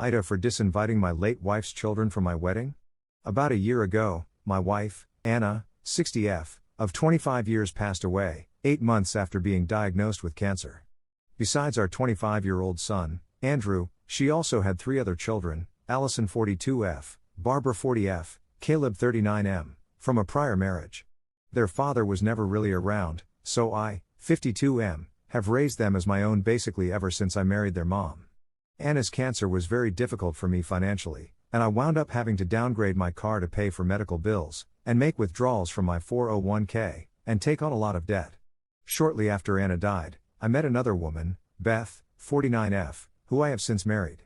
Ida for disinviting my late wife's children from my wedding? About a year ago, my wife, Anna, 60F, of 25 years passed away, 8 months after being diagnosed with cancer. Besides our 25-year-old son, Andrew, she also had 3 other children, Allison 42F, Barbara 40F, Caleb 39M, from a prior marriage. Their father was never really around, so I, 52M, have raised them as my own basically ever since I married their mom. Anna's cancer was very difficult for me financially, and I wound up having to downgrade my car to pay for medical bills, and make withdrawals from my 401k, and take on a lot of debt. Shortly after Anna died, I met another woman, Beth, 49F, who I have since married.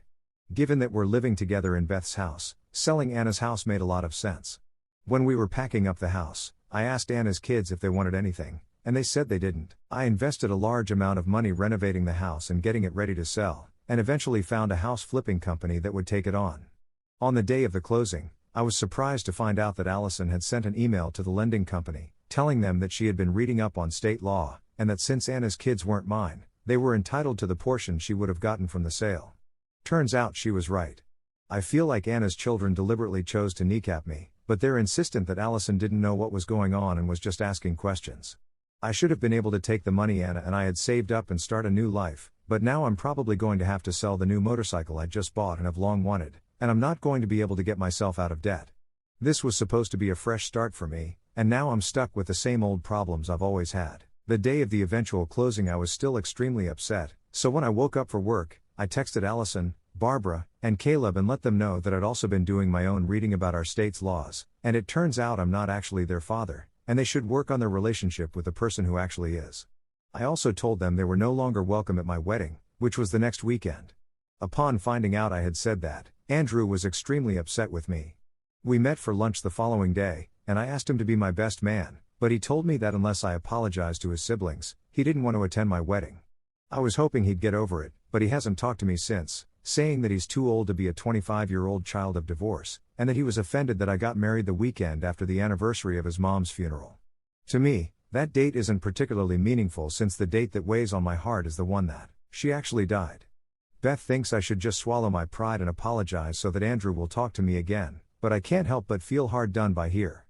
Given that we're living together in Beth's house, selling Anna's house made a lot of sense. When we were packing up the house, I asked Anna's kids if they wanted anything, and they said they didn't. I invested a large amount of money renovating the house and getting it ready to sell, and eventually found a house flipping company that would take it on. On the day of the closing, I was surprised to find out that Allison had sent an email to the lending company, telling them that she had been reading up on state law, and that since Anna's kids weren't mine, they were entitled to the portion she would have gotten from the sale. Turns out she was right. I feel like Anna's children deliberately chose to kneecap me, but they're insistent that Allison didn't know what was going on and was just asking questions. I should have been able to take the money Anna and I had saved up and start a new life, but now I'm probably going to have to sell the new motorcycle I just bought and have long wanted, and I'm not going to be able to get myself out of debt. This was supposed to be a fresh start for me, and now I'm stuck with the same old problems I've always had. The day of the eventual closing I was still extremely upset, so when I woke up for work, I texted Allison, Barbara, and Caleb and let them know that I'd also been doing my own reading about our state's laws, and it turns out I'm not actually their father, and they should work on their relationship with the person who actually is. I also told them they were no longer welcome at my wedding, which was the next weekend. Upon finding out I had said that, Andrew was extremely upset with me. We met for lunch the following day, and I asked him to be my best man, but he told me that unless I apologized to his siblings, he didn't want to attend my wedding. I was hoping he'd get over it, but he hasn't talked to me since, saying that he's too old to be a 25-year-old child of divorce, and that he was offended that I got married the weekend after the anniversary of his mom's funeral. To me, that date isn't particularly meaningful since the date that weighs on my heart is the one that she actually died. Beth thinks I should just swallow my pride and apologize so that Andrew will talk to me again, but I can't help but feel hard done by here.